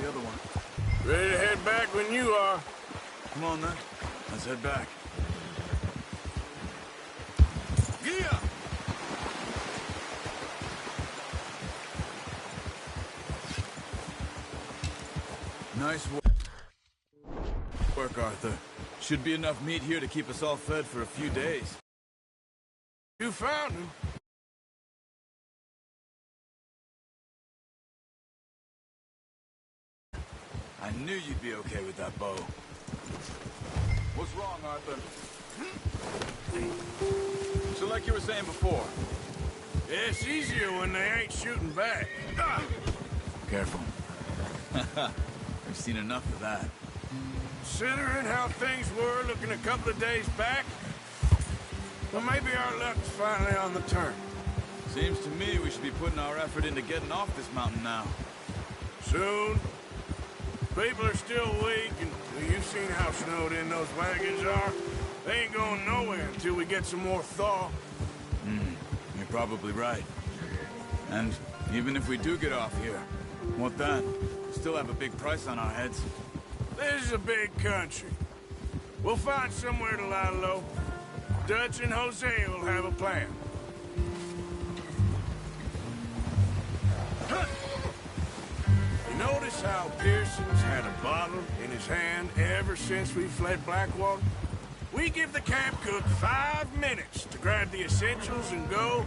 the other one. Ready to head back when you are. Come on, then. Let's head back. Yeah! Nice work, Arthur. Should be enough meat here to keep us all fed for a few days. You found him. I knew you'd be okay with that bow. What's wrong, Arthur? So like you were saying before. It's easier when they ain't shooting back. Ah! Careful. We've seen enough of that. Considering how things were looking a couple of days back, well, maybe our luck's finally on the turn. Seems to me we should be putting our effort into getting off this mountain now. Soon. People are still weak, and you've seen how snowed in those wagons are. They ain't going nowhere until we get some more thaw. You're probably right. And even if we do get off here, what then? We still have a big price on our heads. This is a big country. We'll find somewhere to lie low. Dutch and Jose will have a plan. You notice how Pearson's had a bottle in his hand ever since we fled Blackwater? We give the camp cook 5 minutes to grab the essentials and go,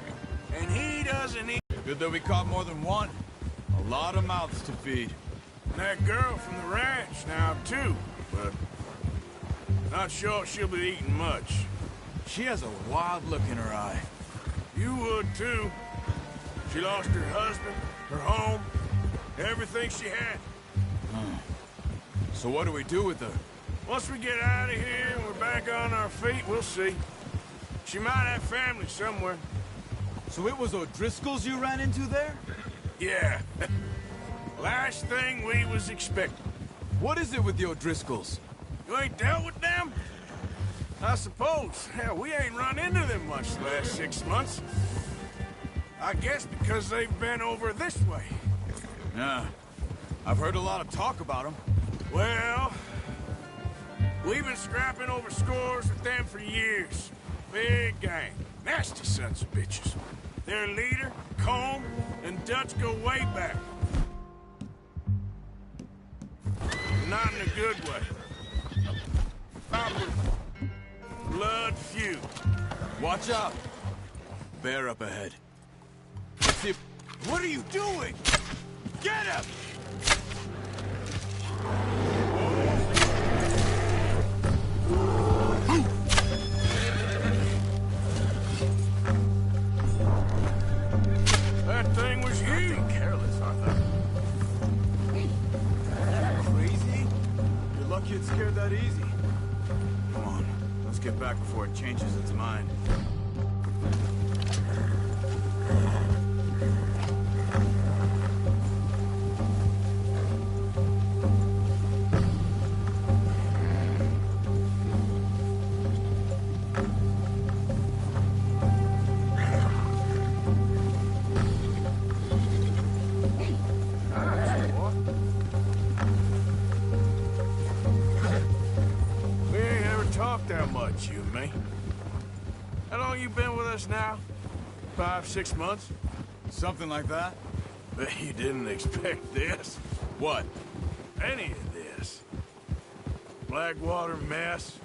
and he doesn't eat. Good that we caught more than one. A lot of mouths to feed. And that girl from the ranch now, too, but not sure she'll be eating much. She has a wild look in her eye. You would, too. She lost her husband, her home, everything she had. So what do we do with her? Once we get out of here and we're back on our feet, we'll see. She might have family somewhere. So it was O'Driscoll's you ran into there? Yeah. Last thing we was expecting. What is it with the O'Driscolls? You ain't dealt with them? I suppose. Hell, we ain't run into them much the last 6 months. I guess because they've been over this way. Yeah. I've heard a lot of talk about them. Well, we've been scrapping over scores with them for years. Big gang. Nasty sons of bitches. Their leader, Colm, and Dutch go way back. Not in a good way. Proper blood feud. Watch out! Bear up ahead. Let's see if... What are you doing? Get him! That thing was huge. Careless, Arthur. Crazy? You're lucky it scared that easy. Come on, let's get back before it changes its mind. We ain't ever talked that much, you and me. How long you been with us now? 5, 6 months? Something like that? Bet you didn't expect this. What? Any of this. Blackwater mess.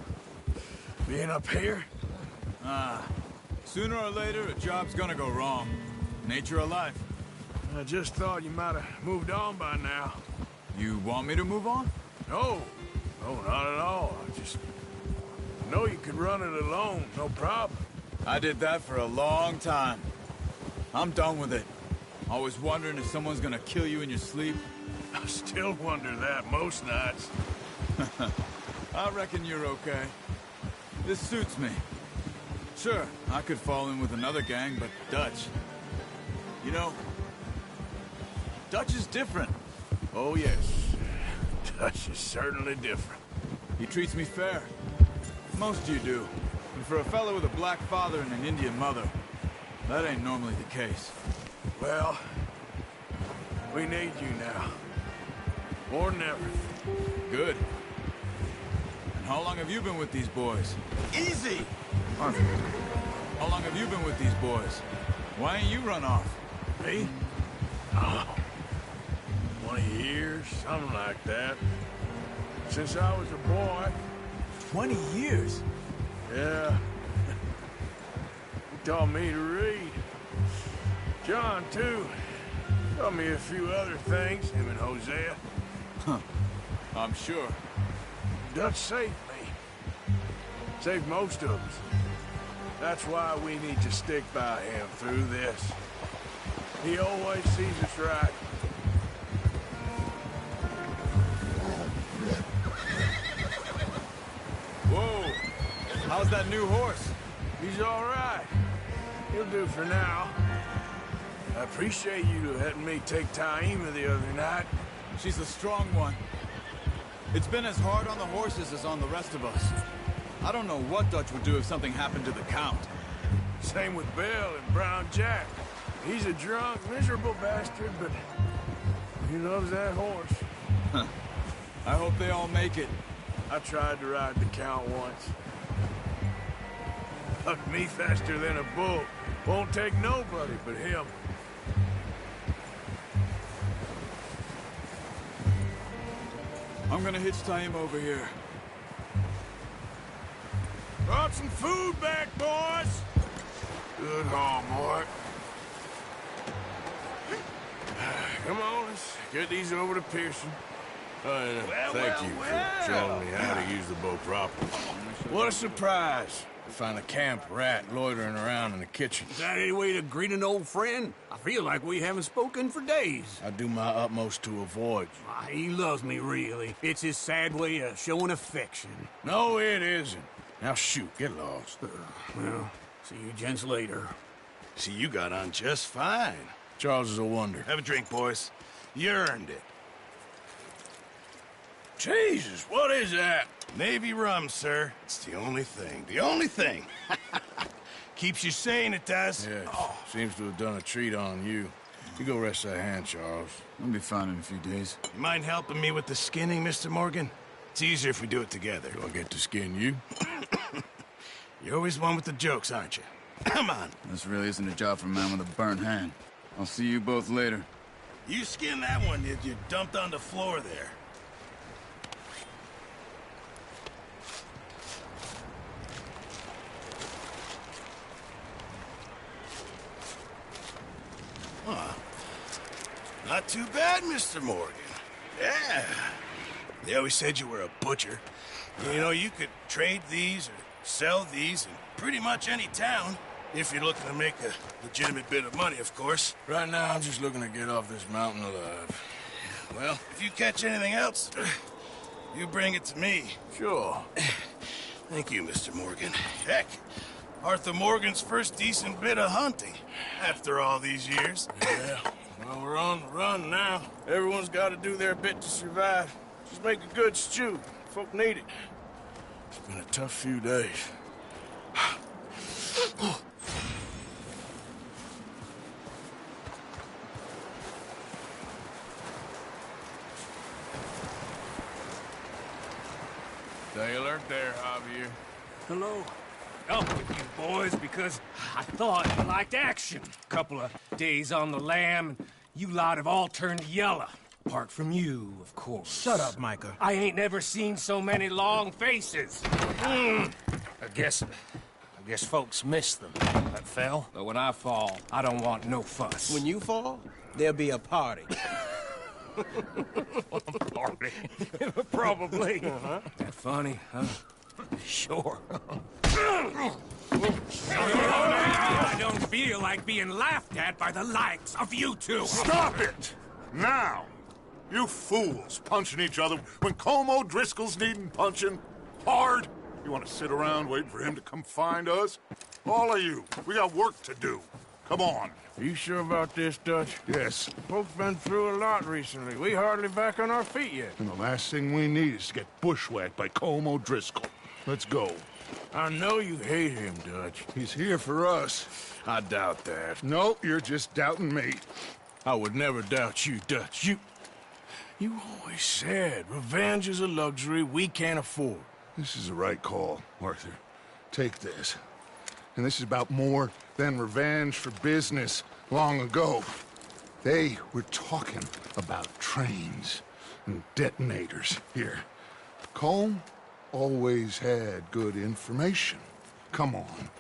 Being up here. Sooner or later, a job's gonna go wrong. Nature of life. I just thought you might have moved on by now. You want me to move on? No. No, not at all. I just know you could run it alone, no problem. I did that for a long time. I'm done with it. Always wondering if someone's gonna kill you in your sleep. I still wonder that most nights. I reckon you're okay. This suits me. Sure, I could fall in with another gang, but Dutch... You know, Dutch is different. Oh, yes. Dutch is certainly different. He treats me fair. Most of you do. And for a fellow with a black father and an Indian mother, that ain't normally the case. Well, we need you now. More than everything. Good. And how long have you been with these boys? Easy! Arthur. How long have you been with these boys? Why ain't you run off? Me? Oh, 20 years, something like that. Since I was a boy. 20 years? Yeah. He taught me to read. John, too. Taught me a few other things, him and Hosea. Huh. I'm sure. Dutch saved me. Saved most of us. That's why we need to stick by him through this. He always sees us right. Whoa! How's that new horse? He's all right. He'll do for now. I appreciate you letting me take Taima the other night. She's the strong one. It's been as hard on the horses as on the rest of us. I don't know what Dutch would do if something happened to the Count. Same with Bill and Brown Jack. He's a drunk, miserable bastard, but he loves that horse. I hope they all make it. I tried to ride the Count once. Hucked me faster than a bull. Won't take nobody but him. I'm gonna hitch Taima over here. Brought some food back, boys! Good haul, Mort. Come on, let's get these over to Pearson. Thank you for showing me how to use the boat properly. What a surprise to find a camp rat loitering around in the kitchen. Is that any way to greet an old friend? I feel like we haven't spoken for days. I do my utmost to avoid you. He loves me, really. It's his sad way of showing affection. No, it isn't. Now shoot, get lost. Well, see you gents later. See, you got on just fine. Charles is a wonder. Have a drink, boys. You earned it. Jesus, what is that? Navy rum, sir. It's the only thing. The only thing. Keeps you sane, it does. Yes, seems to have done a treat on you. You go rest that hand, Charles. I'll be fine in a few days. You mind helping me with the skinning, Mr. Morgan? It's easier if we do it together. Do I get to skin you? You're always one with the jokes, aren't you? Come on. This really isn't a job for a man with a burnt hand. I'll see you both later. You skinned that one you dumped on the floor there. Not too bad, Mr. Morgan. Yeah. They always said you were a butcher. You know, you could trade these or sell these in pretty much any town. If you're looking to make a legitimate bit of money, of course. Right now, I'm just looking to get off this mountain alive. Well, if you catch anything else, you bring it to me. Sure. Thank you, Mr. Morgan. Heck, Arthur Morgan's first decent bit of hunting after all these years. Yeah. Well, we're on the run now. Everyone's got to do their bit to survive. Just make a good stew. Folk need it. It's been a tough few days. Stay alert there, Javier. Hello. Up with you boys because I thought you liked action. Couple of days on the lam, and you lot have all turned yellow. Apart from you, of course. Shut up, Micah. I ain't never seen so many long faces. I guess folks miss them. That fell. But when I fall, I don't want no fuss. When you fall, there'll be a party. Party. Probably. That funny, huh? Sure. I don't feel like being laughed at by the likes of you two. Stop it! Now! You fools punching each other when Como Driscoll's needing punching. Hard! You want to sit around waiting for him to come find us? All of you, we got work to do. Come on. Are you sure about this, Dutch? Yes. Folks been through a lot recently. We hardly back on our feet yet. And the last thing we need is to get bushwhacked by Como Driscoll. Let's go. I know you hate him, Dutch. He's here for us. I doubt that. No, you're just doubting me. I would never doubt you, Dutch. You always said revenge is a luxury we can't afford. This is the right call, Arthur. Take this. And this is about more than revenge for business long ago. They were talking about trains and detonators here. Colm always had good information. Come on.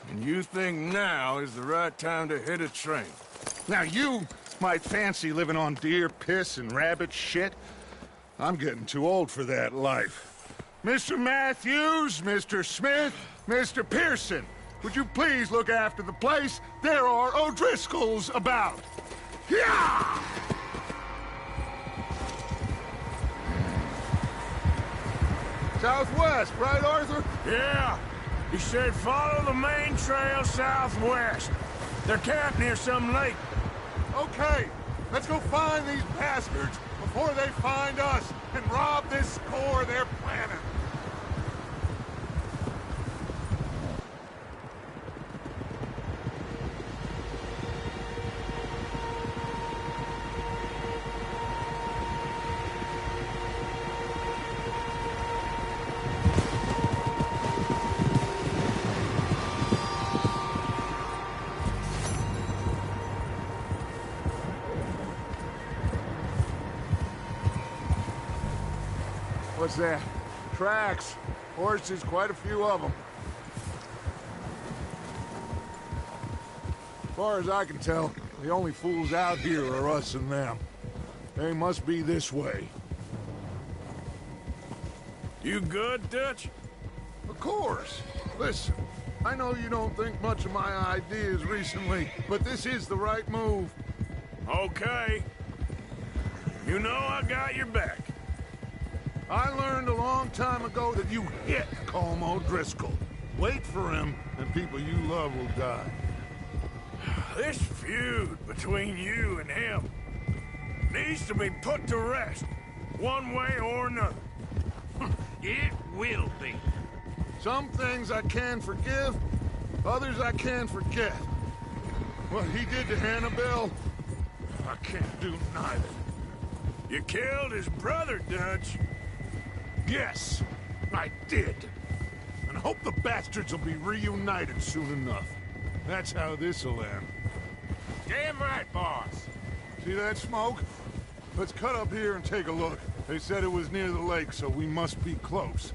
And you think now is the right time to hit a train? Now you might fancy living on deer piss and rabbit shit. I'm getting too old for that life. Mr. Matthews, Mr. Smith, Mr. Pearson, would you please look after the place? There are O'Driscolls about. Yeah! Southwest, right, Arthur? Yeah. He said follow the main trail southwest. They're camped near some lake. Okay, let's go find these bastards before they find us and rob this core they're planning. What's that? Tracks. Horses, quite a few of them. As far as I can tell, the only fools out here are us and them. They must be this way. You good, Dutch? Of course. Listen, I know you don't think much of my ideas recently, but this is the right move. Okay. You know I got your back. I learned a long time ago that you hit Colm O'Driscoll. Wait for him, and people you love will die. This feud between you and him needs to be put to rest, one way or another. It will be. Some things I can forgive, others I can forget. What he did to Annabelle, I can't do neither. You killed his brother, Dutch. Yes, I did. And I hope the bastards will be reunited soon enough. That's how this'll end. Damn right, boss. See that smoke? Let's cut up here and take a look. They said it was near the lake, so we must be close.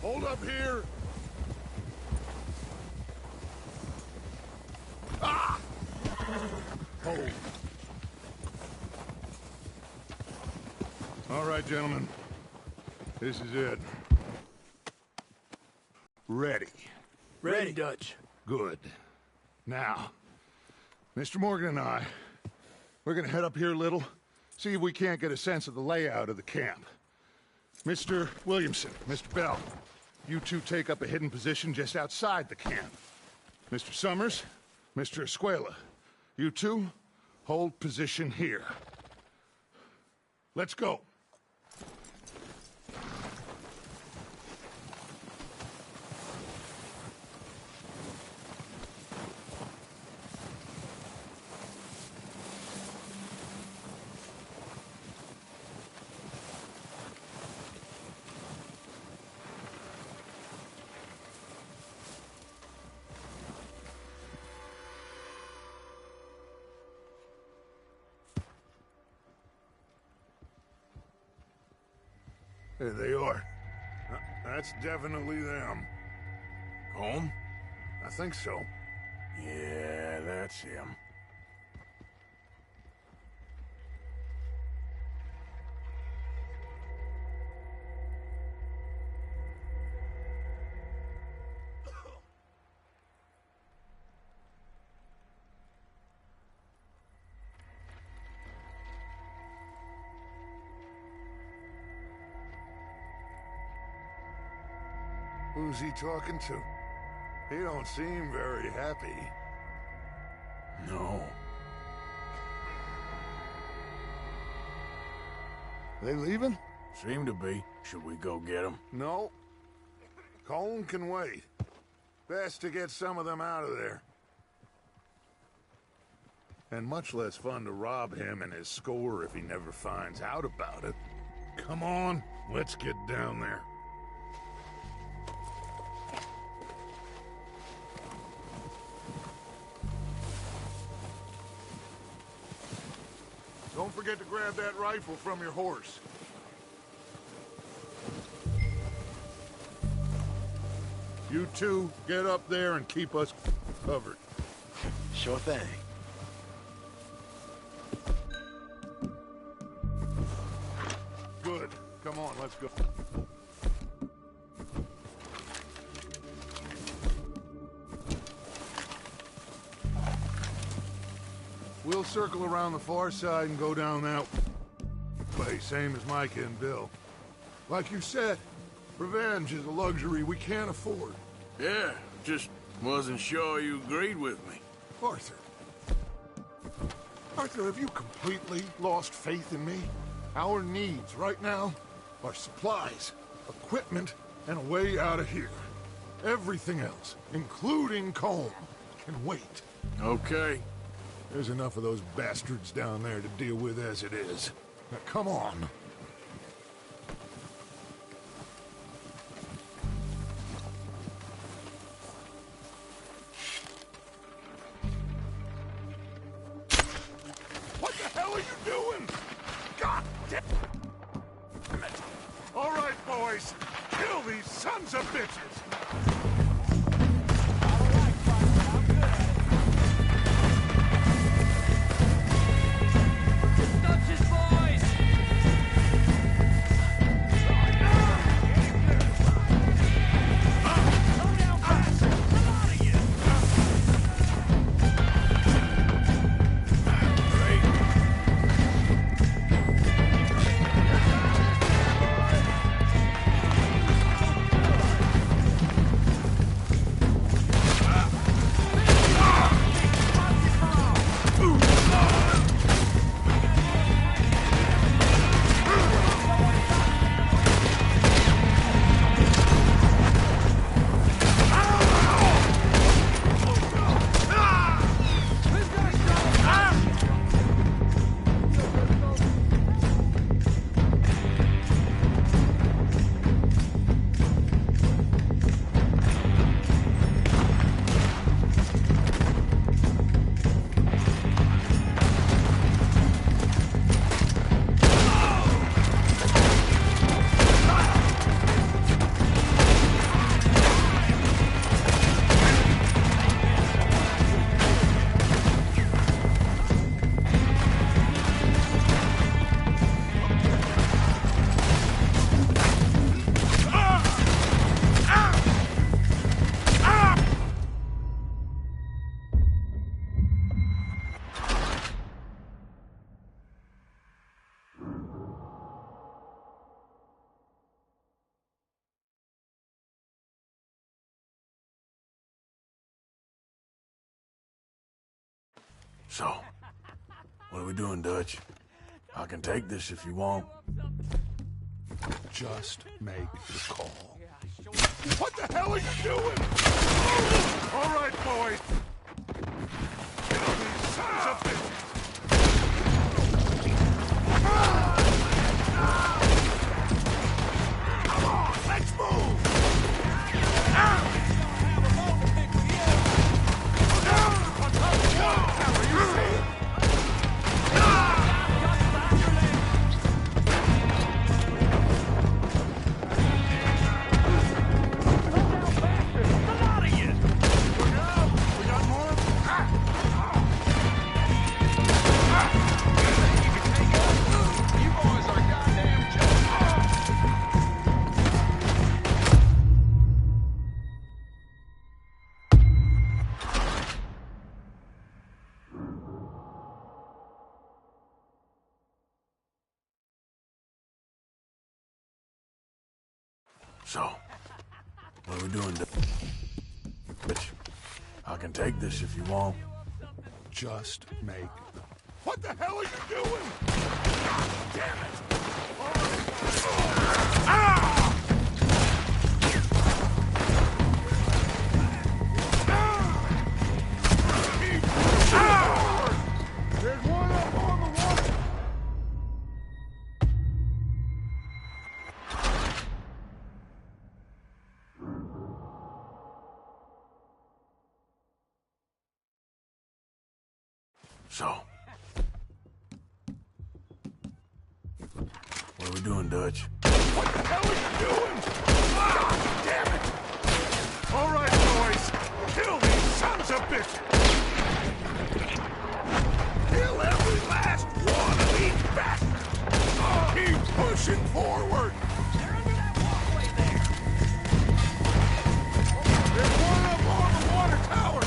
Hold up here. Ah! Hold. All right, gentlemen. This is it. Ready. Ready, Dutch. Good. Now, Mr. Morgan and I, we're gonna head up here a little, see if we can't get a sense of the layout of the camp. Mr. Williamson, Mr. Bell, you two take up a hidden position just outside the camp. Mr. Summers, Mr. Escuela, you two hold position here. Let's go. There they are. That's definitely them. Home? I think so. Yeah, that's him. Who's he talking to? He don't seem very happy. No. They leaving? Seem to be. Should we go get him? No. Colm can wait. Best to get some of them out of there. And much less fun to rob him and his score if he never finds out about it. Come on, let's get down there. Don't forget to grab that rifle from your horse. You two, get up there and keep us covered. Sure thing. Good. Come on, let's go. We'll circle around the far side and go down that way, same as Micah and Bill. Like you said, revenge is a luxury we can't afford. Yeah, just wasn't sure you agreed with me. Arthur. Arthur, have you completely lost faith in me? Our needs right now are supplies, equipment, and a way out of here. Everything else, including Colm, can wait. Okay. There's enough of those bastards down there to deal with as it is. Now, come on. What the hell are you doing? God damn it! All right, boys. Kill these sons of bitches! So, what are we doing, Dutch? I can take this if you want. Just make the call. What the hell are you doing? All right, boys. Kill these sons of bitches. Come on, let's move. So, what are we doing, Dutch? I can take this if you want. Just make the... What the hell are you doing? God damn it! Ah! So, what are we doing, Dutch? What the hell are you doing? Ah, damn it! All right, boys. Kill these sons of bitches! Kill every last one of these bastards! Keep pushing forward! They're under that walkway there. There's one up on the water tower!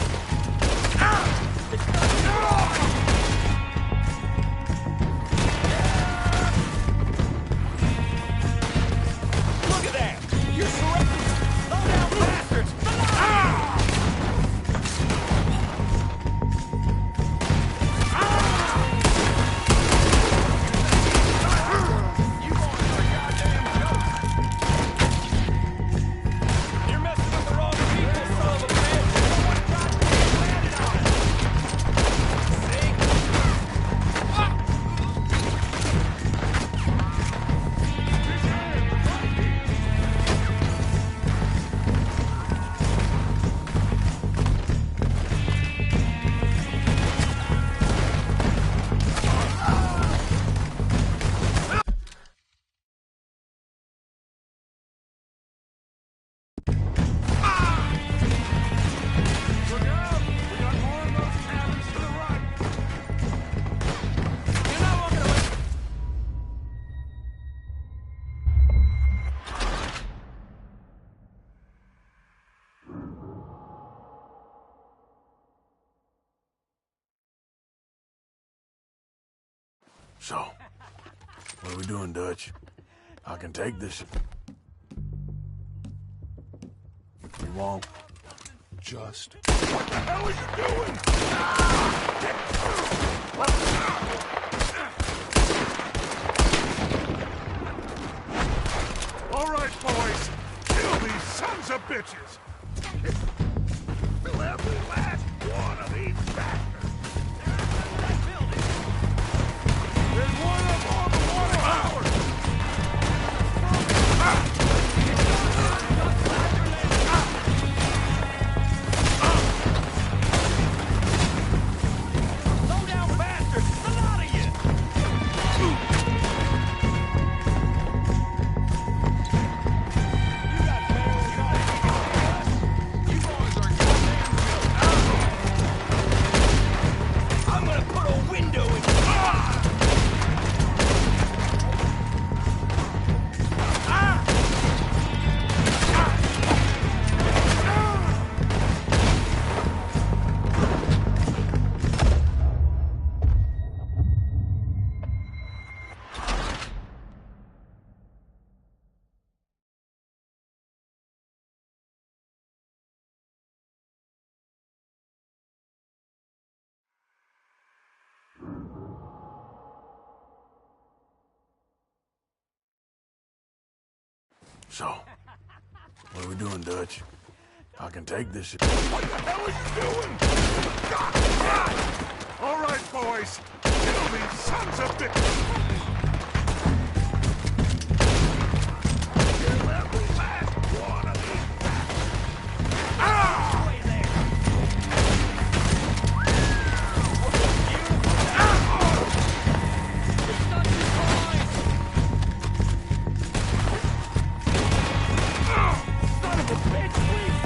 Look at that! You're surrounded! Slow down, bastards! You going for a goddamn joke! You're messing with the wrong people, son of a bitch! Someone goddamn landed on it! See? Look out! We got more of those cabins to the right! You're not walking away. So, what are we doing, Dutch? I can take this. You won't? Just... What the hell are you doing? All right, boys. Kill these sons of bitches! Kill every last one of these bastards! There's one up on the water tower! Slow down, bastards! A lot of you! You got barely got it. You boys are goddamn joke. I'm gonna put a window in your eye! So, what are we doing, Dutch? I can take this. What the hell are you doing? All right, boys. Kill these sons of bitches! Kill every last one of these bastards! Way there. It's not too fine. Son of a bitch, please!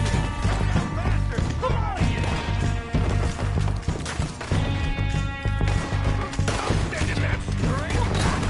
Bastard! Come on, you! Standing that straight!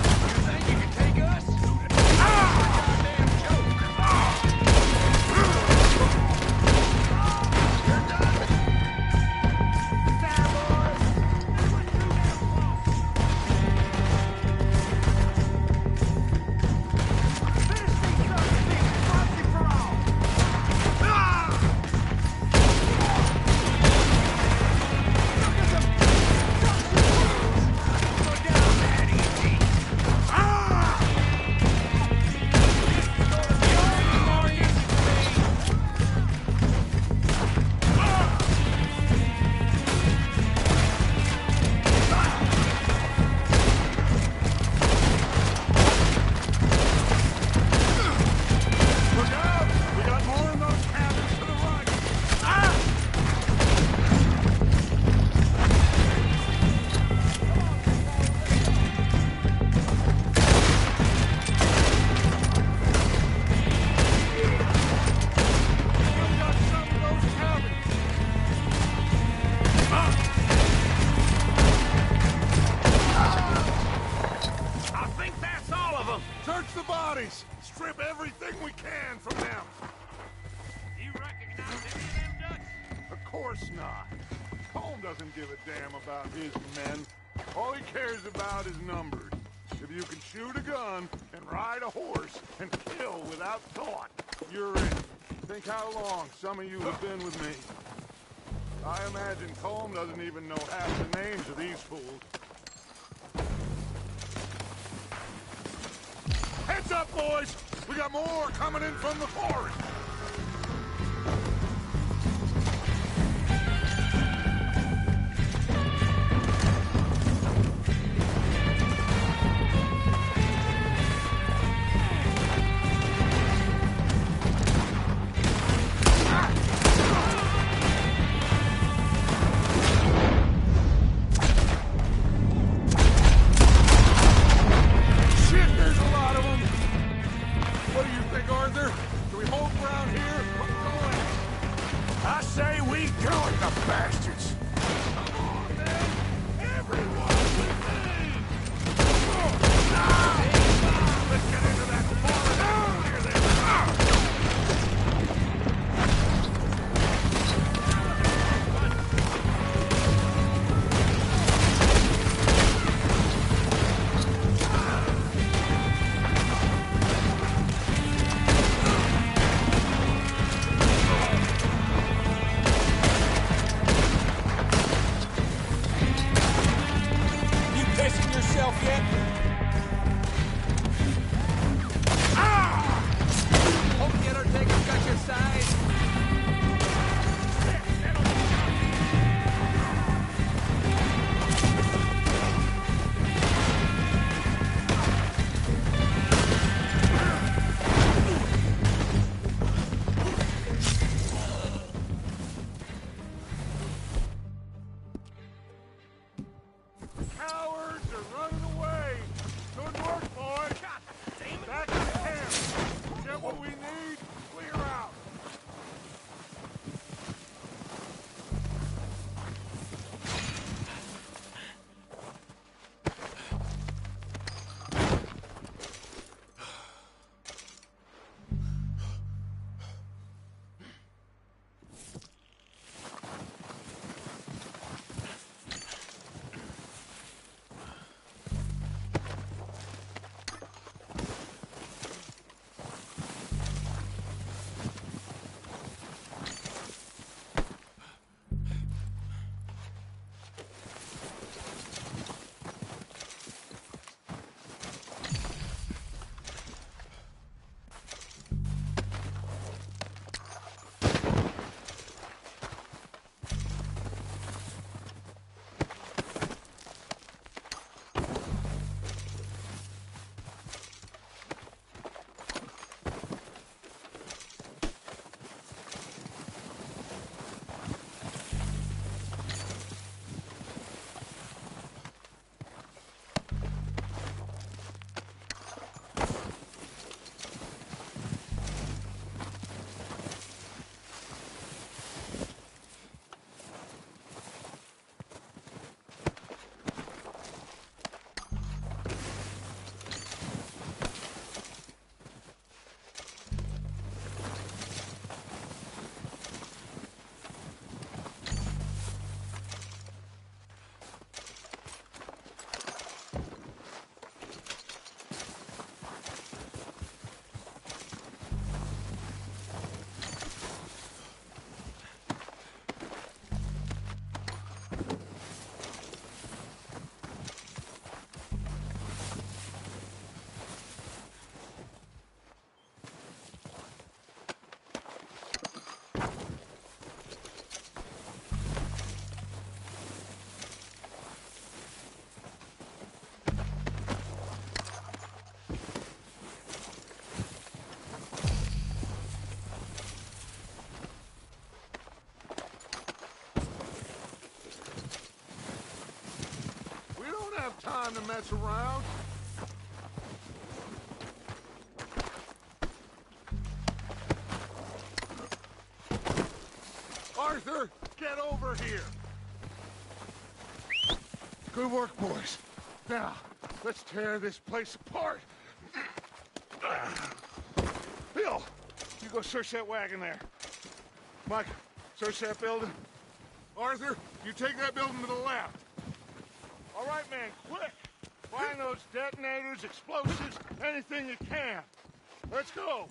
doesn't give a damn about his men. All he cares about is numbers. If you can shoot a gun and ride a horse and kill without thought, you're in. Think how long some of you have been with me. I imagine Colm doesn't even know half the names of these fools. Heads up, boys! We got more coming in from the forest! Time to mess around. Arthur, get over here. Good work, boys. Now, let's tear this place apart. Bill, you go search that wagon there. Mike, search that building. Arthur, You take that building to the left. All right, man, quick! Find those detonators, explosives, anything you can. Let's go!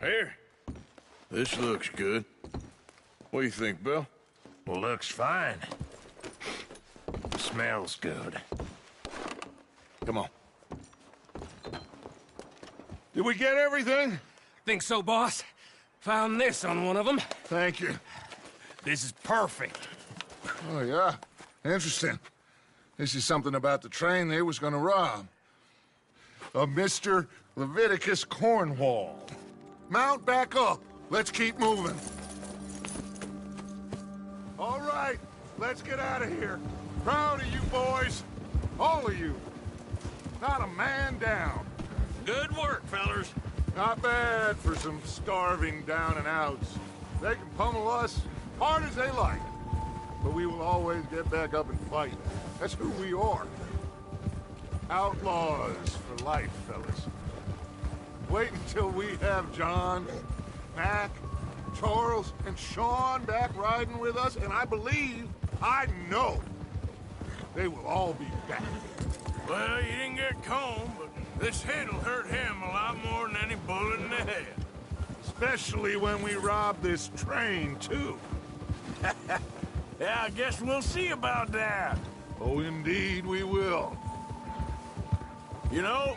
Here. This looks good. What do you think, Bill? Looks fine. Smells good. Come on. Did we get everything? Think so, boss? Found this on one of them. Thank you. This is perfect. Oh, yeah? Interesting. This is something about the train they was gonna rob. A Mr. Leviticus Cornwall. Mount back up. Let's keep moving. All right, let's get out of here. Proud of you boys. All of you. Not a man down. Good work, fellers. Not bad for some starving down and outs. They can pummel us hard as they like. But we will always get back up and fight. That's who we are. Outlaws for life, fellas. Wait until we have John, Mac, Charles, and Sean back riding with us, and I know, they will all be back. Well, you didn't get Combe, but this hit'll hurt him a lot more than any bullet in the head. Especially when we rob this train, too. Yeah, I guess we'll see about that. Oh, indeed we will. You know,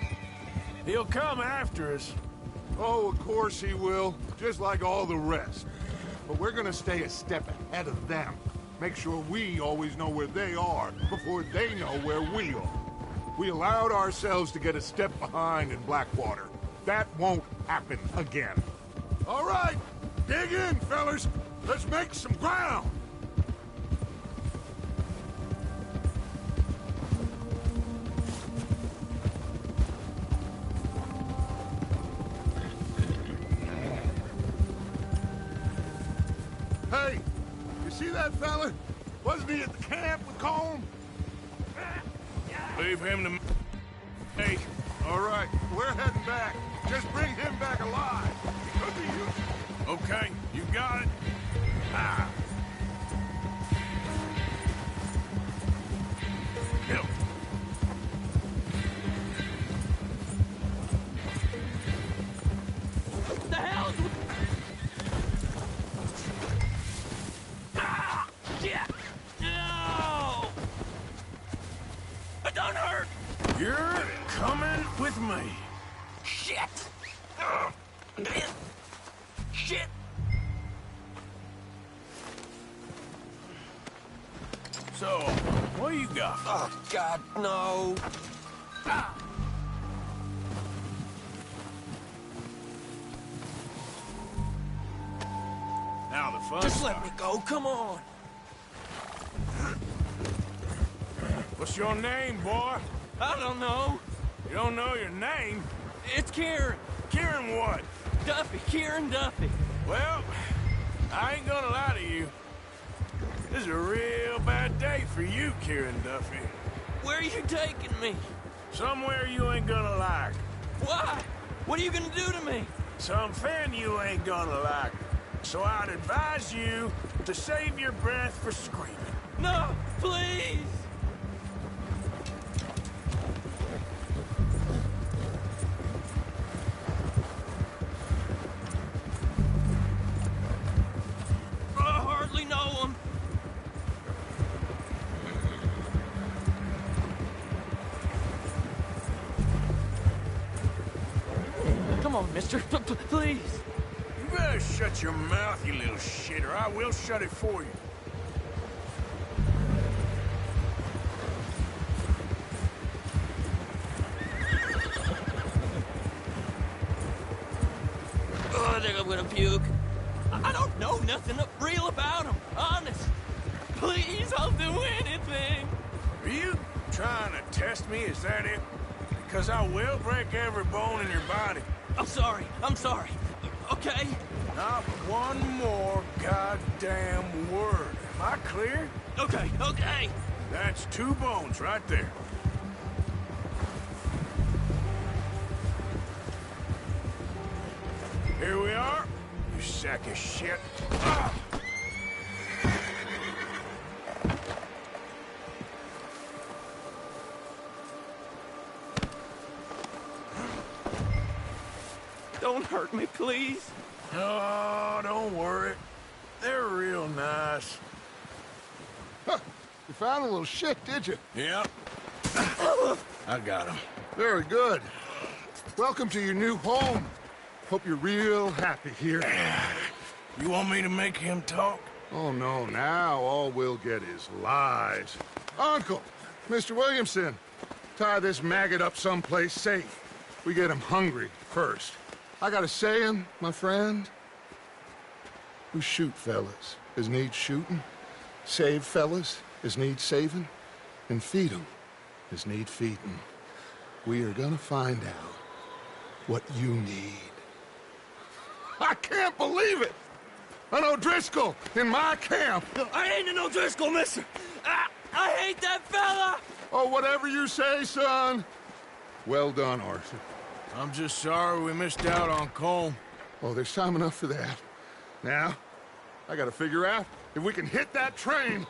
he'll come after us. Oh, of course he will, just like all the rest. But we're gonna stay a step ahead of them. Make sure we always know where they are before they know where we are. We allowed ourselves to get a step behind in Blackwater. That won't happen again. All right, dig in, fellas. Let's make some ground. Hey, you see that fella? Wasn't he at the camp with Colm? Leave him to me. Hey, All right, we're heading back. Just bring him back alive. He could be useful. okay, you got it. Ah. Hill. The hell's... Ah! Shit! No! It don't hurt! You're coming with me. Shit! Shit! So, what do you got? Oh, God, no! Ah! Now the fun Just let starts. me go, come on! What's your name, boy? I don't know. You don't know your name? It's Kieran. Kieran what? Duffy, Kieran Duffy. Well, I ain't gonna lie to you. This is a real bad day for you, Kieran Duffy. Where are you taking me? Somewhere you ain't gonna like. Why? What are you gonna do to me? Something you ain't gonna like. So I'd advise you to save your breath for screaming. No, please! I hardly know him. Come on, mister. Please. You better shut your mouth, you little shit, or I will shut it for you. Oh, I think I'm gonna puke. I don't know nothing real about him. Honest. Please, I'll do anything. Are you trying to test me? Is that it? Because I will break every bone in your body. I'm sorry. I'm sorry. Okay? Not one more goddamn word. Am I clear? Okay, okay. That's 2 bones right there. Here we are, you sack of shit. Ah! Don't hurt me, please. Oh, don't worry. They're real nice. Huh. You found a little shit, did you? Yep. I got him. Very good. Welcome to your new home. Hope you're real happy here. You want me to make him talk? Oh, no, now all we'll get is lies. Uncle, Mr. Williamson, tie this maggot up someplace safe. We get him hungry first. I got a saying, my friend. We shoot fellas as need shooting, save fellas as need saving, and feed 'em as need feeding. We are gonna find out what you need. I can't believe it! An O'Driscoll in my camp! I ain't an O'Driscoll, mister. I hate that fella! Oh, whatever you say, son. Well done, Arthur. I'm just sorry we missed out on Colm. Oh, there's time enough for that. Now, I gotta figure out if we can hit that train.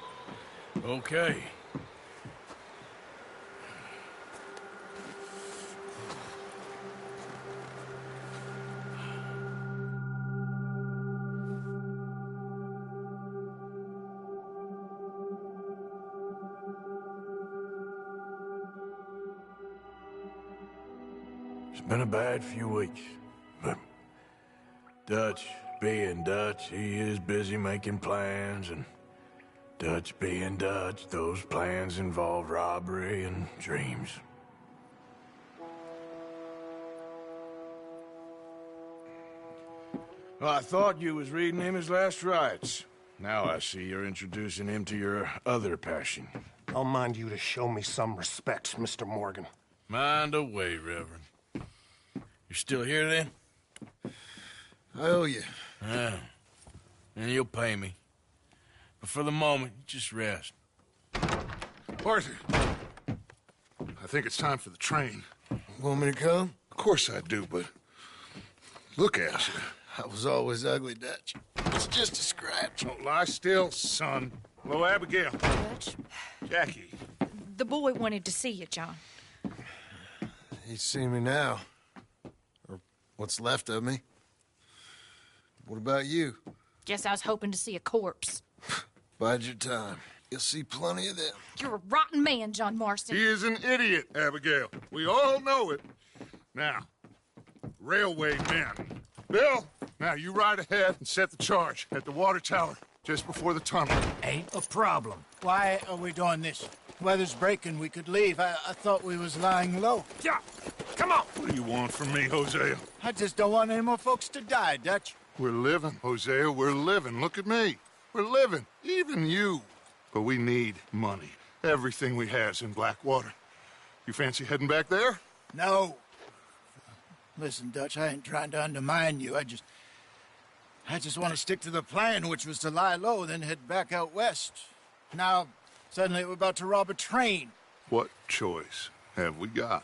Okay. It's been a bad few weeks, but Dutch being Dutch, he is busy making plans, and Dutch being Dutch, those plans involve robbery and dreams. Well, I thought you was reading him his last rites. Now I see you're introducing him to your other passion. I'll mind you to show me some respect, Mr. Morgan. Mind away, Reverend. You're still here, then? I owe you. Yeah. And you'll pay me. But for the moment, just rest. Arthur, I think it's time for the train. Want me to come? Of course I do, but look at you. I was always ugly, Dutch. It's just a scratch. Don't lie still, son. Hello, Abigail. Jackie. The boy wanted to see you, John. He's seen me now. Or what's left of me. What about you? Guess I was hoping to see a corpse. Bide your time. You'll see plenty of them. You're a rotten man, John Marston. He is an idiot, Abigail. We all know it. Now, railway men. Bill, now you ride ahead and set the charge at the water tower just before the tunnel. Ain't a problem. Why are we doing this? Weather's breaking. We could leave. I thought we was lying low. Yeah, come on. What do you want from me, Hosea? I just don't want any more folks to die, Dutch. We're living, Hosea. We're living. Look at me. We're living. Even you. But we need money. Everything we has in Blackwater. You fancy heading back there? No. Listen, Dutch, I ain't trying to undermine you. I just want to stick to the plan, which was to lie low, then head back out west. Now, suddenly we're about to rob a train. What choice have we got?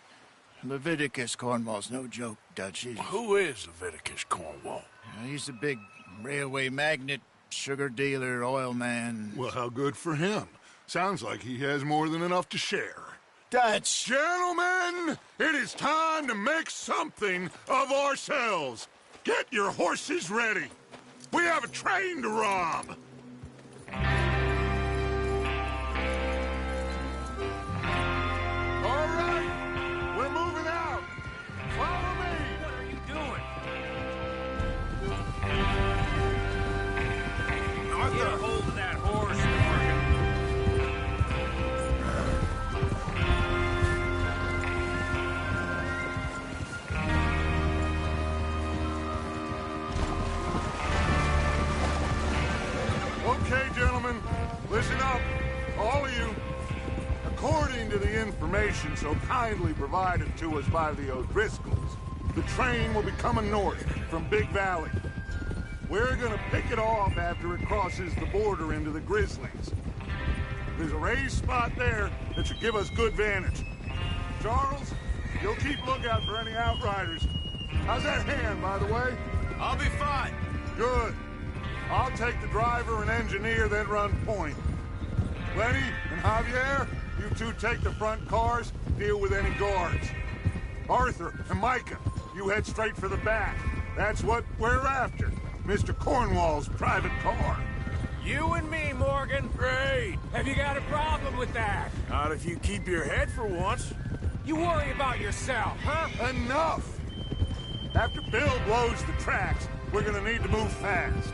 Leviticus Cornwall's no joke, Dutch. Who is Leviticus Cornwall? He's a big railway magnate, sugar dealer, oil man. Well, how good for him. Sounds like he has more than enough to share. Dutch! Gentlemen, it is time to make something of ourselves. Get your horses ready. We have a train to rob. All right, we're moving out. Follow me. What are you doing? Get a hold of that horse, Morgan. Okay, gentlemen, listen up, all of you. According to the information so kindly provided to us by the O'Driscolls, the train will be coming north from Big Valley. We're gonna pick it off after it crosses the border into the Grizzlies. There's a raised spot there that should give us good vantage. Charles, you'll keep lookout for any outriders. How's that hand, by the way? I'll be fine. Good. I'll take the driver and engineer, then run point. Lenny and Javier, you two take the front cars, deal with any guards. Arthur and Micah, you head straight for the back. That's what we're after. Mr. Cornwall's private car. You and me, Morgan. Great. Have you got a problem with that? Not if you keep your head for once. You worry about yourself, huh? Enough! After Bill blows the tracks, we're gonna need to move fast.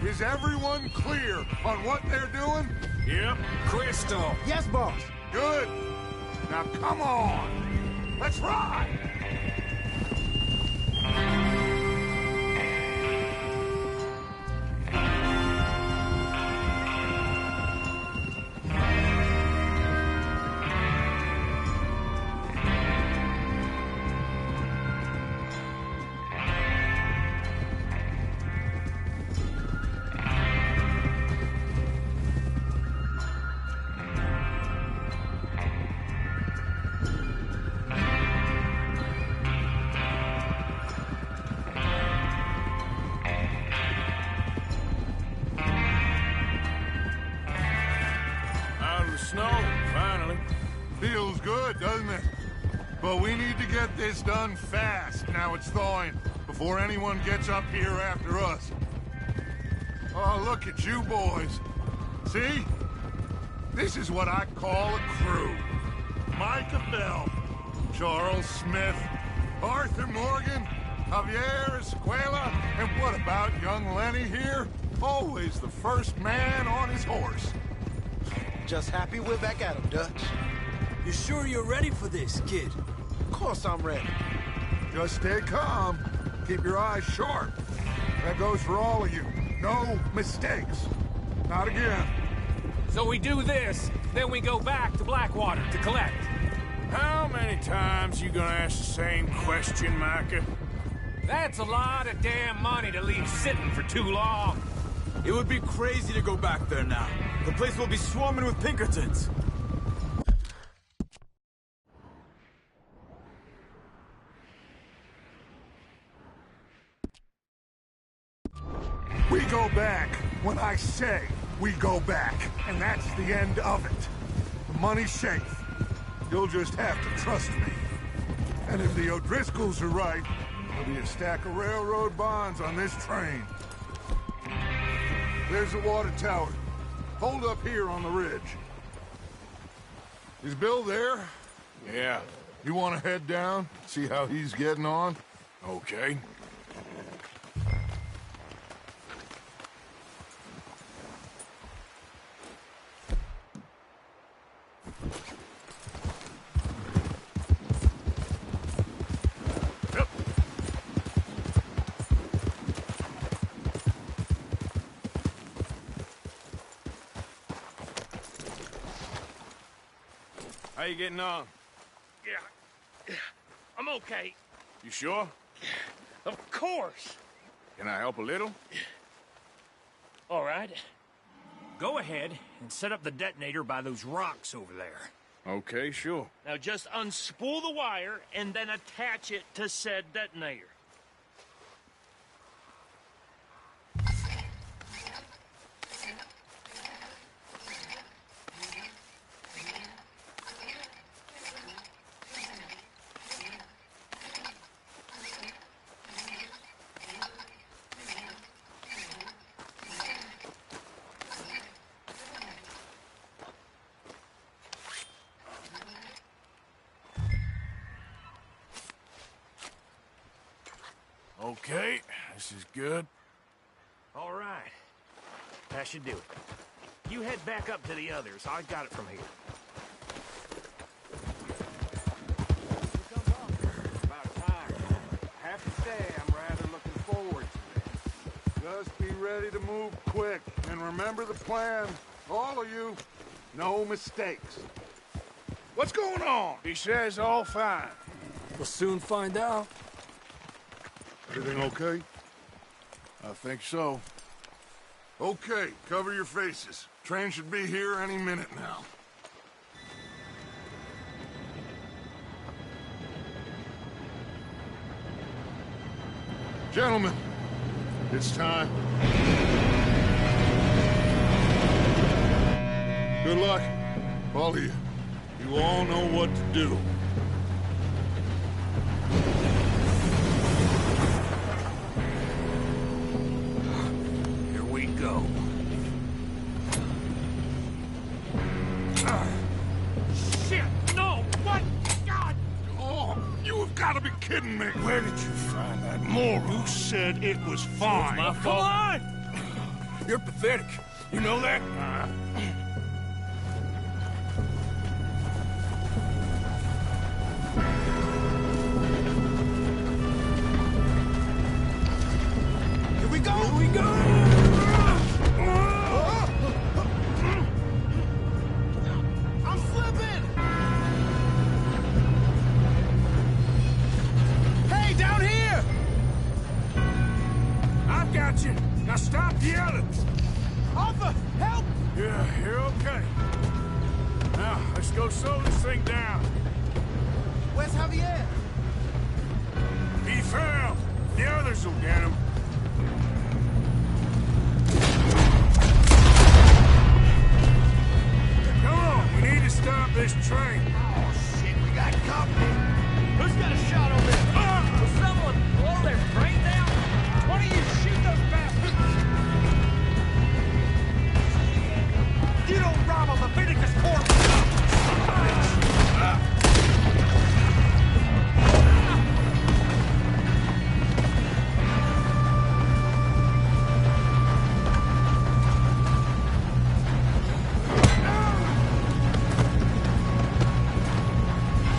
Is everyone clear on what they're doing? Yep. Crystal. Yes, boss. Good. Now come on. Let's ride. Out of the snow, finally. Feels good, doesn't it? But we need to get this done fast, now it's thawing, before anyone gets up here after us. Oh, look at you boys. See? This is what I call a crew. Micah Bell, Charles Smith, Arthur Morgan, Javier Escuela, and what about young Lenny here? Always the first man on his horse. Just happy we're back at him, Dutch. You sure you're ready for this, kid? Of course I'm ready. Just stay calm. Keep your eyes sharp. That goes for all of you. No mistakes. Not again. So we do this, then we go back to Blackwater to collect. How many times you gonna ask the same question, Micah? That's a lot of damn money to leave sitting for too long. It would be crazy to go back there now. The place will be swarming with Pinkertons. We go back when I say we go back, and that's the end of it. The money's safe. You'll just have to trust me. And if the O'Driscolls are right, there'll be a stack of railroad bonds on this train. There's the water tower. Hold up here on the ridge. Is Bill there? Yeah. You want to head down, see how he's getting on? Okay. How you getting on? Yeah. I'm okay. You sure? Of course. Can I help a little? All right. Go ahead and set up the detonator by those rocks over there. Okay, sure. Now just unspool the wire and then attach it to said detonator. Okay, this is good. All right. That should do it. You head back up to the others. I got it from here. About time. I have to say, I'm rather looking forward to this. Just be ready to move quick, and remember the plan. All of you, no mistakes. What's going on? He says all fine. We'll soon find out. Everything okay? I think so. Okay, cover your faces. Train should be here any minute now. Gentlemen, it's time. Good luck, all of you. You all know what to do. Here we go. Shit! No! What? God! Oh, you have got to be kidding me. Where did you find that moron? You said it was fine. My fault. Come on! You're pathetic. You know that? Here we go! Here we go! I'm slipping! Hey, down here! I've got you. Now stop yelling. Arthur, help! Yeah, you're okay. Now, let's go slow this thing down. Where's Javier? He fell. The others will get him. Come on, we need to stop this train. Oh, shit, we got company. Who's got a shot over there? Will someone blow their brains out? Why don't you shoot those bastards? You don't rob a Leviticus corpse!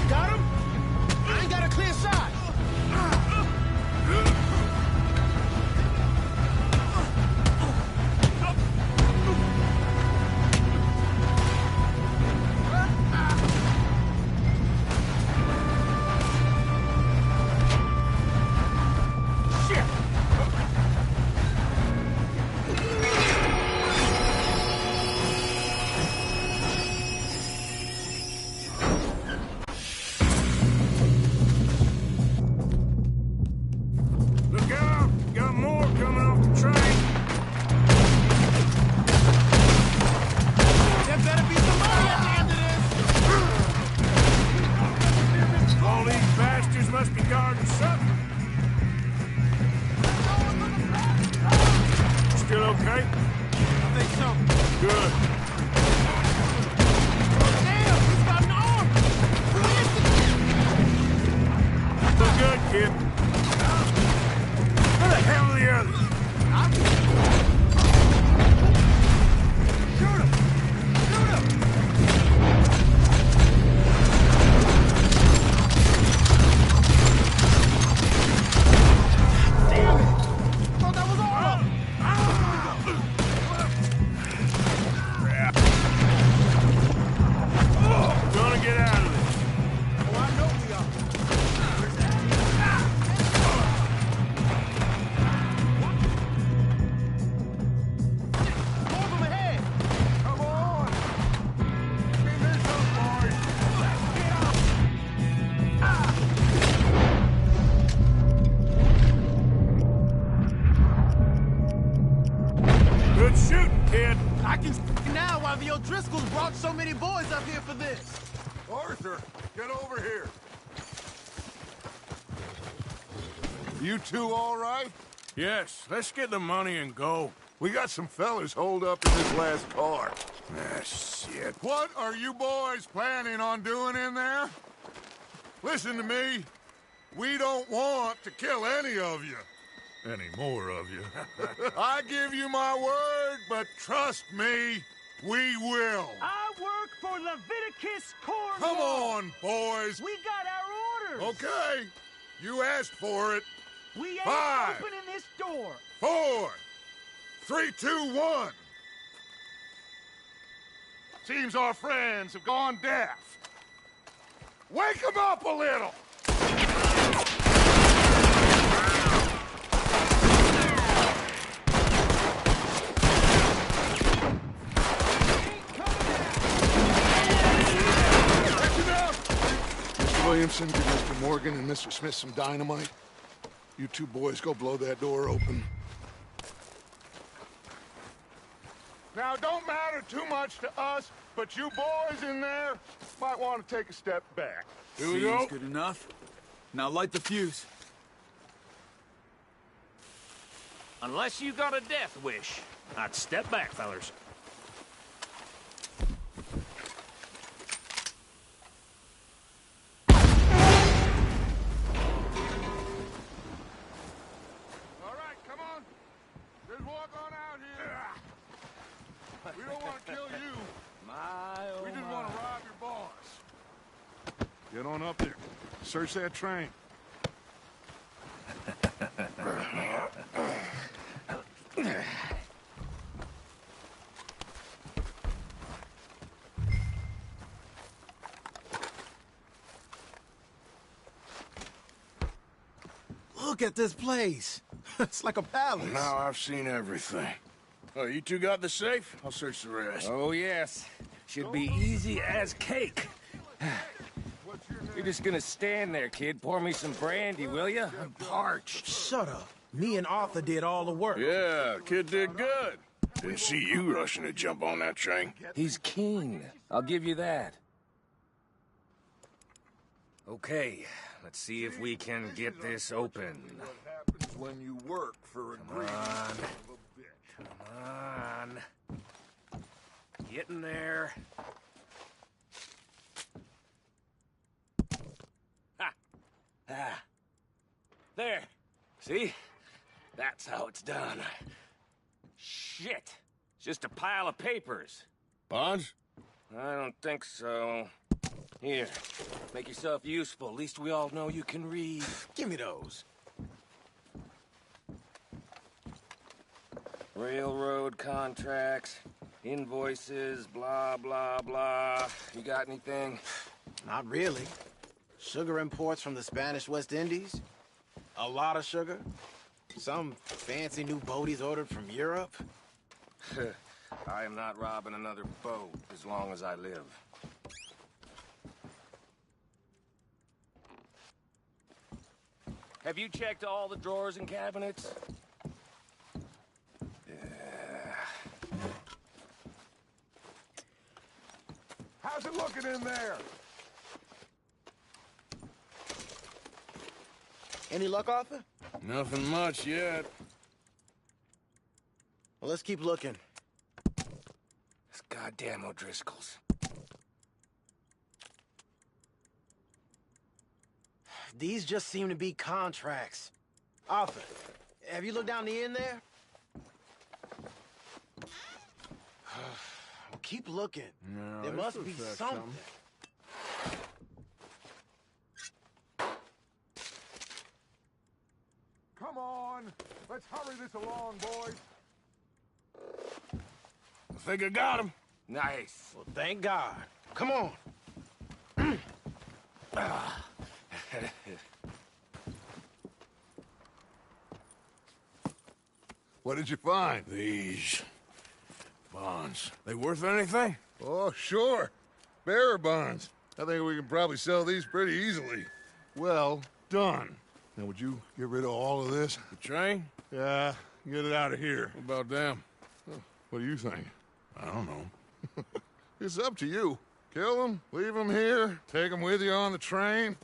Got him? brought so many boys up here for this. Arthur, get over here. You two all right? Yes, let's get the money and go. We got some fellas holed up in this last car. Ah, shit. What are you boys planning on doing in there? Listen to me. We don't want to kill any of you. Any more of you. I give you my word, but trust me, we will. I work for Leviticus Cornwall. Come on, boys. We got our orders. Okay. You asked for it. We ain't 5, opening this door. 4, 3, 2, 1. Seems our friends have gone deaf. Wake them up a little. Mr. Williamson, give Mr. Morgan and Mr. Smith some dynamite. You two boys go blow that door open. Now, don't matter too much to us, but you boys in there might want to take a step back. Here we go. Seems good enough. Now light the fuse. Unless you got a death wish, I'd step back, fellers. All right, come on. Just walk on out here. We don't want to kill you. We just want to rob your boss. Get on up there. Search that train. Look at this place. It's like a palace. Now I've seen everything. Oh, you two got the safe? I'll search the rest. Oh, yes. Should be easy as cake. You're just gonna stand there, kid. Pour me some brandy, will you? I'm parched. Shut up. Me and Arthur did all the work. Yeah, kid did good. Didn't see you rushing to jump on that train. He's keen. I'll give you that. Okay, let's see if we can get this open. What happens when you work for a greedy son of a bitch? Come on. Get in there. Ha! Ah. There. See? That's how it's done. Shit. It's just a pile of papers. Bonds? I don't think so. Here. Make yourself useful. At least we all know you can read. Give me those. Railroad contracts, invoices, blah, blah, blah. You got anything? Not really. Sugar imports from the Spanish West Indies. A lot of sugar. Some fancy new boat he's ordered from Europe. I am not robbing another boat as long as I live. Have you checked all the drawers and cabinets? How's it looking in there? Any luck, Arthur? Nothing much yet. Well, let's keep looking. It's goddamn O'Driscoll's. These just seem to be contracts. Arthur, have you looked down the end there? Well, keep looking. No, There must be something. Come on. Let's hurry this along, boys. I think I got him. Nice. Well, thank God. Come on. What did you find? These bonds. They worth anything? Oh, sure. Bearer bonds. I think we can probably sell these pretty easily. Well done. Now, would you get rid of all of this? The train? Yeah, get it out of here. What about them? What do you think? I don't know. It's up to you. Kill them, leave them here, take them with you on the train.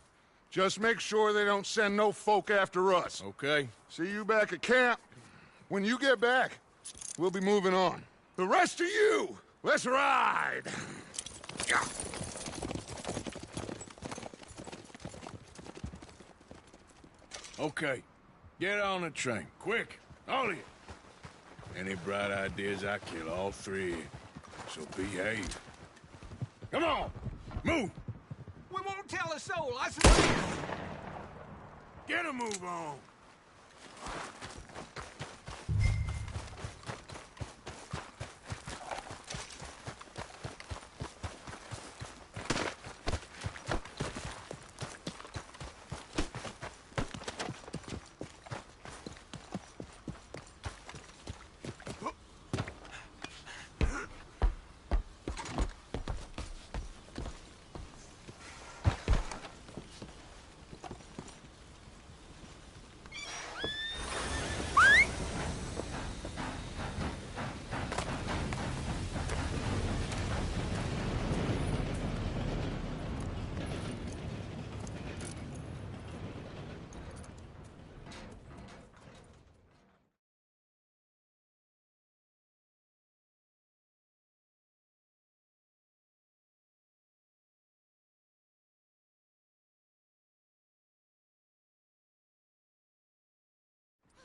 Just make sure they don't send no folk after us. Okay. See you back at camp. When you get back, we'll be moving on. The rest of you, let's ride! Yeah. Okay. Get on the train. Quick. All of you. Any bright ideas, I kill all three of you. So behave. Come on! Move! We won't tell a soul, I swear! Get a move on!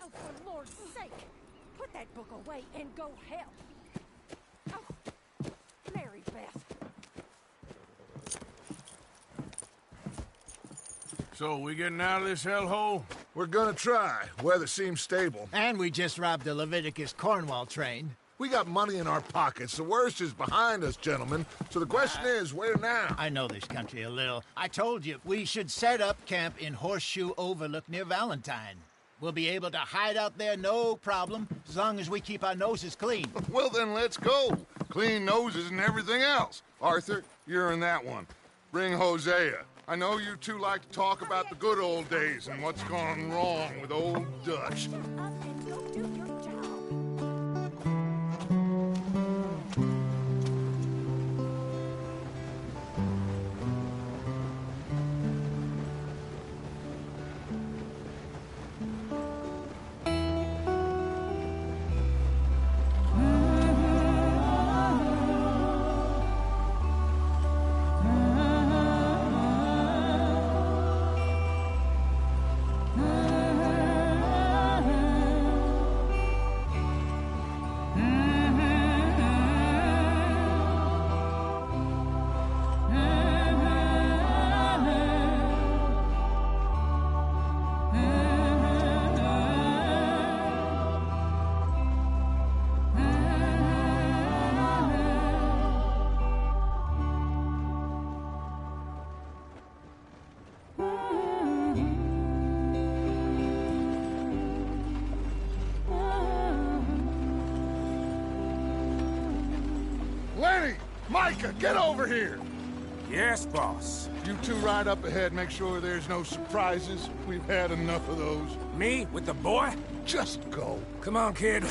Oh, for Lord's sake, put that book away and go help. Oh, Mary Beth. So, we getting out of this hellhole? We're gonna try. Weather seems stable. And we just robbed the Leviticus Cornwall train. We got money in our pockets. The worst is behind us, gentlemen. So the question is, where now? I know this country a little. I told you, we should set up camp in Horseshoe Overlook near Valentine. We'll be able to hide out there no problem, as long as we keep our noses clean. Well, then let's go. Clean noses and everything else. Arthur, you're in that one. Bring Hosea. I know you two like to talk about the good old days and what's gone wrong with old Dutch. Micah, get over here! Yes, boss. You two ride up ahead, make sure there's no surprises. We've had enough of those. Me? With the boy? Just go. Come on, kid.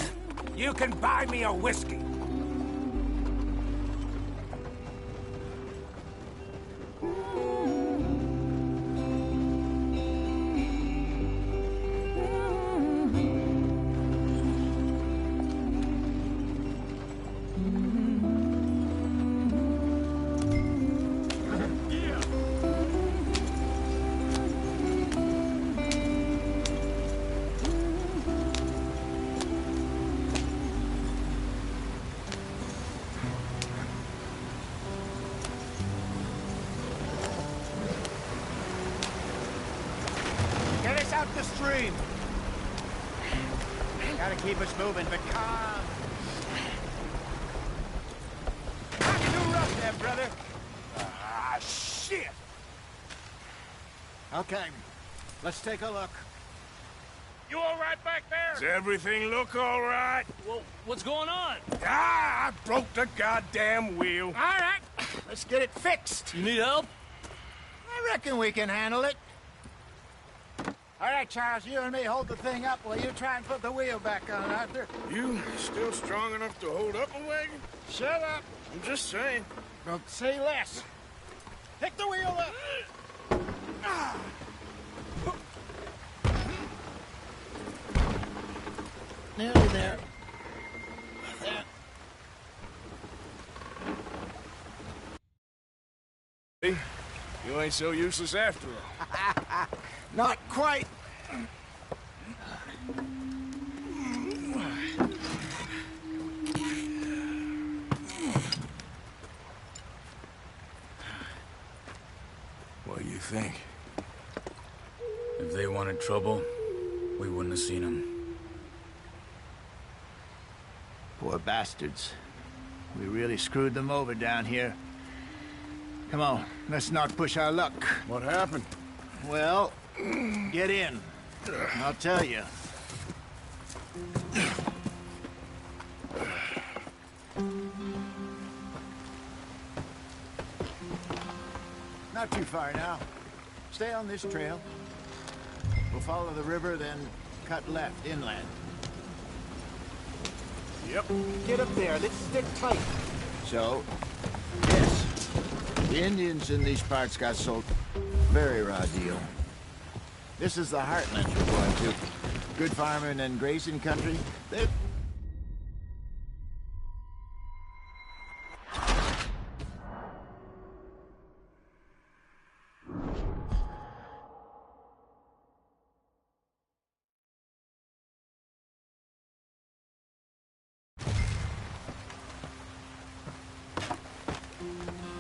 You can buy me a whiskey. Out the stream. Gotta keep us moving, but calm. Not too rough there, brother. Ah, shit! Okay, let's take a look. You all right back there? Does everything look all right? Well, what's going on? Ah, I broke the goddamn wheel. All right, let's get it fixed. You need help? I reckon we can handle it. All right, Charles, you and me hold the thing up while you try and put the wheel back on, Arthur. You still strong enough to hold up a wagon? Shut up. I'm just saying. Well, say less. Pick the wheel up. Nearly there. There. Hey, you ain't so useless after all. Not quite. What do you think? If they wanted trouble, we wouldn't have seen them. Poor bastards. We really screwed them over down here. Come on, let's not push our luck. What happened? Well, get in. I'll tell you. Not too far now. Stay on this trail. We'll follow the river, then cut left inland. Yep. Get up there. Let's stick tight. So, yes. The Indians in these parts got sold. Very raw deal. This is the heartland we're going to. Good farming and grazing country. They're...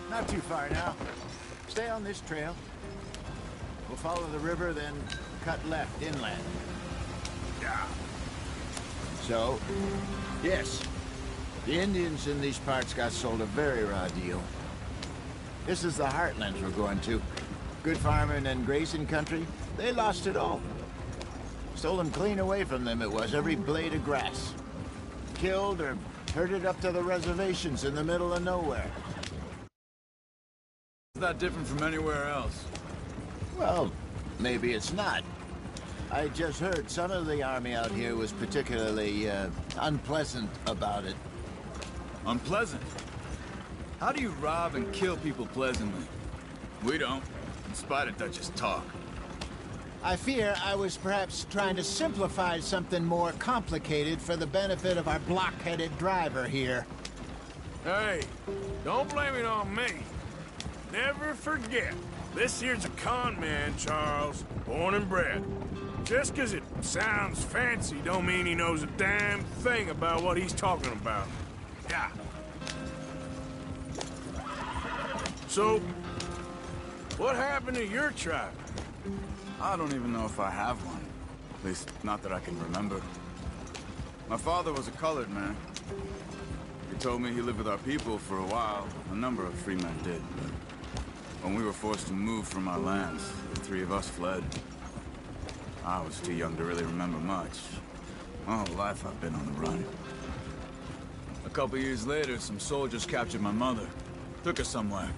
Not too far now. Stay on this trail. We'll follow the river, then cut left inland. Yeah. So, yes. The Indians in these parts got sold a very raw deal. This is the heartlands we're going to. Good farming and grazing country. They lost it all. Stolen clean away from them it was, every blade of grass. Killed or herded up to the reservations in the middle of nowhere. It's not different from anywhere else. Well, maybe it's not. I just heard some of the army out here was particularly, unpleasant about it. Unpleasant? How do you rob and kill people pleasantly? We don't, in spite of Dutch's talk. I fear I was perhaps trying to simplify something more complicated for the benefit of our block-headed driver here. Hey, don't blame it on me. Never forget, this here's a con man, Charles, born and bred. Just 'cause it sounds fancy don't mean he knows a damn thing about what he's talking about. Yeah. So, what happened to your tribe? I don't even know if I have one. At least, not that I can remember. My father was a colored man. He told me he lived with our people for a while. A number of free men did, but when we were forced to move from our lands, the three of us fled. I was too young to really remember much. My whole life I've been on the run. A couple years later, some soldiers captured my mother. Took her somewhere.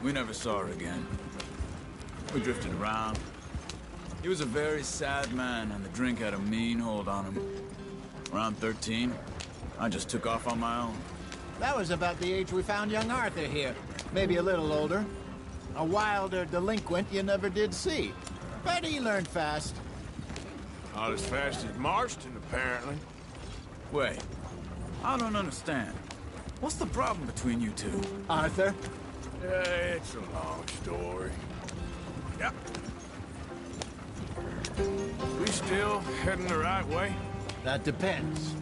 We never saw her again. We drifted around. He was a very sad man, and the drink had a mean hold on him. Around 13, I just took off on my own. That was about the age we found young Arthur here. Maybe a little older. A wilder delinquent you never did see. But he learned fast. Not as fast as Marston, apparently. Wait, I don't understand. What's the problem between you two? Arthur? It's a long story. Yep. We still heading the right way? That depends.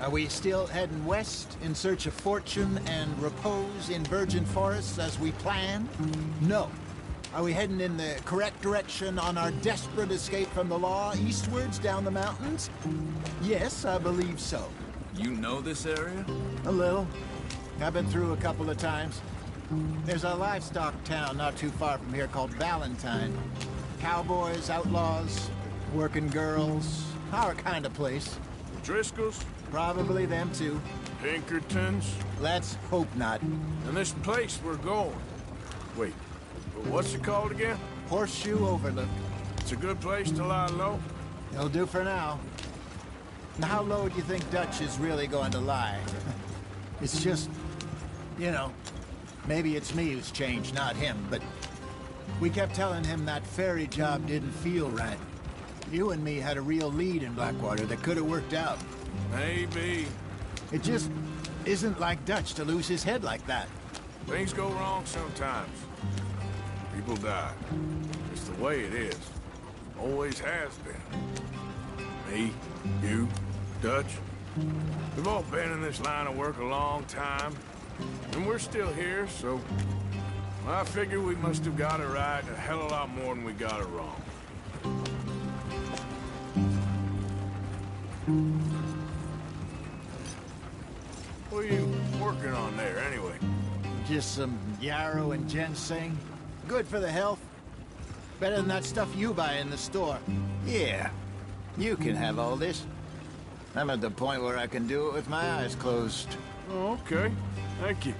Are we still heading west in search of fortune and repose in virgin forests as we planned? No. Are we heading in the correct direction on our desperate escape from the law eastwards down the mountains? Yes, I believe so. You know this area? A little. I've been through a couple of times. There's a livestock town not too far from here called Valentine. Cowboys, outlaws, working girls, our kind of place. Driscolls? Probably them too. Pinkertons? Let's hope not. And this place we're going. Wait, what's it called again? Horseshoe Overlook. It's a good place to lie low? It'll do for now. Now, how low do you think Dutch is really going to lie? It's just, you know, Maybe it's me who's changed, not him, but we kept telling him that ferry job didn't feel right. You and me had a real lead in Blackwater that could have worked out. Maybe. It just isn't like Dutch to lose his head like that. Things go wrong sometimes. People die. It's the way it is. Always has been. Me, you, Dutch. We've all been in this line of work a long time. And we're still here, so... I figure we must have got it right a hell of a lot more than we got it wrong. What are you working on there, anyway? Just some yarrow and ginseng. Good for the health. Better than that stuff you buy in the store. Yeah, you can have all this. I'm at the point where I can do it with my eyes closed. Oh, okay. Thank you.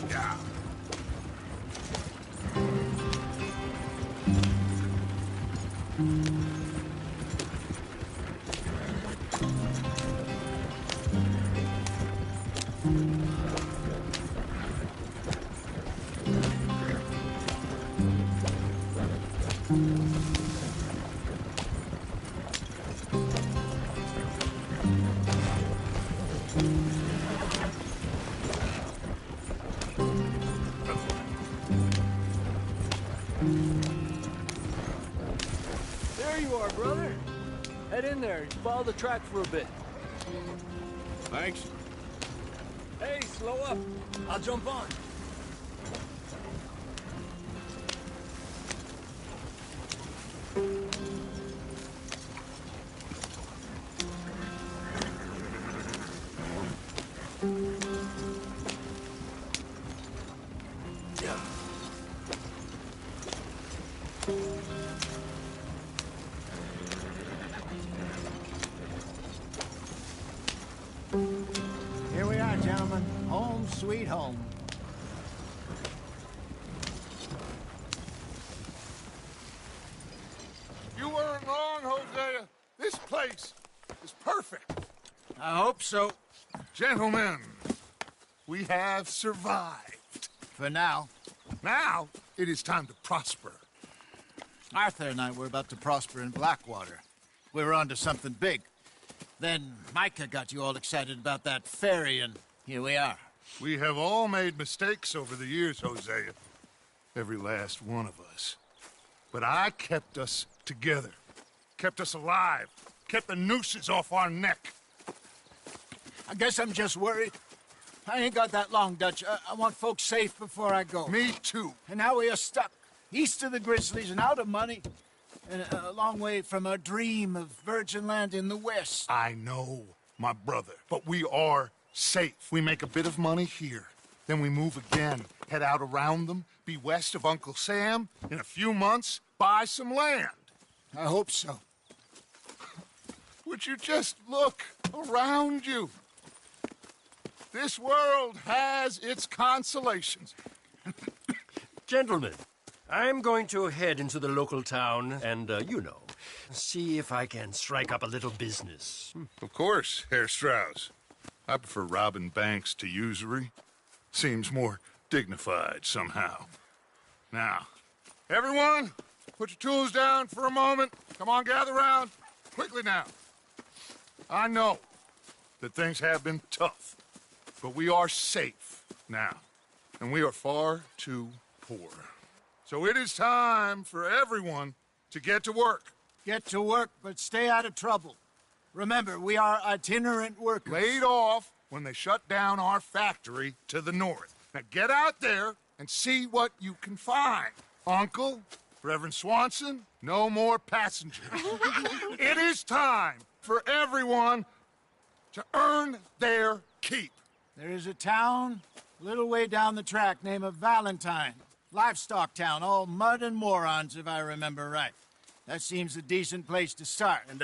Yeah. There you are, brother. Head in there and follow the track for a bit. Thanks. Hey, slow up. I'll jump on. Here we are, gentlemen. Home sweet home. You weren't wrong, Hosea. This place is perfect. I hope so. Gentlemen, we have survived. For now. Now, it is time to prosper. Arthur and I were about to prosper in Blackwater. We were onto something big. Then Micah got you all excited about that ferry, and here we are. We have all made mistakes over the years, Hosea. Every last one of us. But I kept us together. Kept us alive. Kept the nooses off our neck. I guess I'm just worried. I ain't got that long, Dutch. I want folks safe before I go. Me too. And now we are stuck. East of the Grizzlies and out of money. And a long way from our dream of virgin land in the west. I know, my brother. But we are safe. We make a bit of money here. Then we move again. Head out around them. Be west of Uncle Sam. In a few months, buy some land. I hope so. Would you just look around you? This world has its consolations. Gentlemen, I'm going to head into the local town and, see if I can strike up a little business. Of course, Herr Strauss. I prefer robbing banks to usury. Seems more dignified somehow. Now, everyone, put your tools down for a moment. Come on, gather round. Quickly now. I know that things have been tough, but we are safe now, and we are far too poor. So it is time for everyone to get to work. Get to work, but stay out of trouble. Remember, we are itinerant workers. Laid off when they shut down our factory to the north. Now get out there and see what you can find. Uncle, Reverend Swanson, no more passengers. It is time for everyone to earn their keep. There is a town a little way down the track named Valentine. Livestock town, all mud and morons, if I remember right. That seems a decent place to start. And,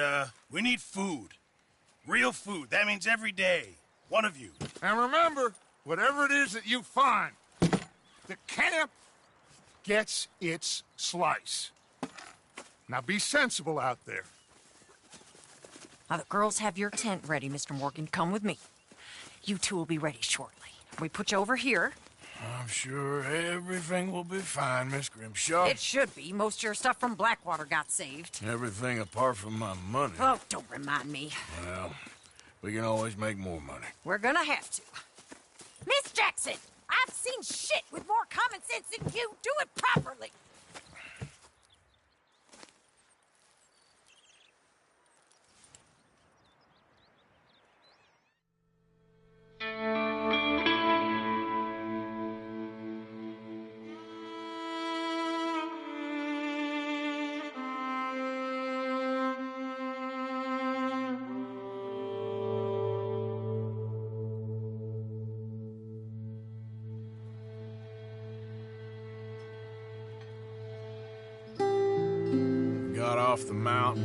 we need food. Real food. That means every day. One of you. And remember, whatever it is that you find, the camp gets its slice. Now be sensible out there. Now the girls have your tent ready, Mr. Morgan. Come with me. You two will be ready shortly. We put you over here. I'm sure everything will be fine, Miss Grimshaw. It should be. Most of your stuff from Blackwater got saved. Everything apart from my money. Oh, don't remind me. Well, we can always make more money. We're gonna have to. Miss Jackson, I've seen shit with more common sense than you. Do it properly. Got off the mountain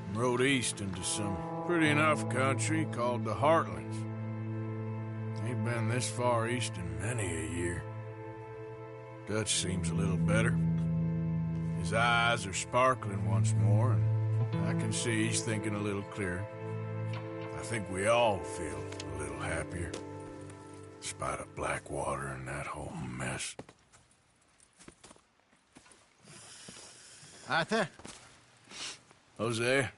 and rode east into some pretty enough country called the Heartlands. Ain't been this far east in many a year. Dutch seems a little better. His eyes are sparkling once more, and I can see he's thinking a little clearer. I think we all feel a little happier, despite of Blackwater and that whole mess. Arthur? Jose?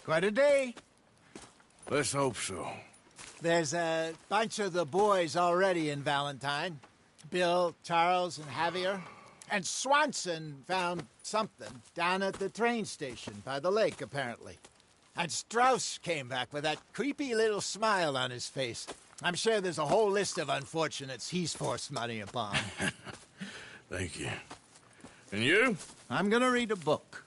Quite a day. Let's hope so. There's a bunch of the boys already in Valentine. Bill, Charles, and Javier. And Swanson found something down at the train station by the lake, apparently. And Strauss came back with that creepy little smile on his face. I'm sure there's a whole list of unfortunates he's forced money upon. Thank you. And you? I'm gonna read a book.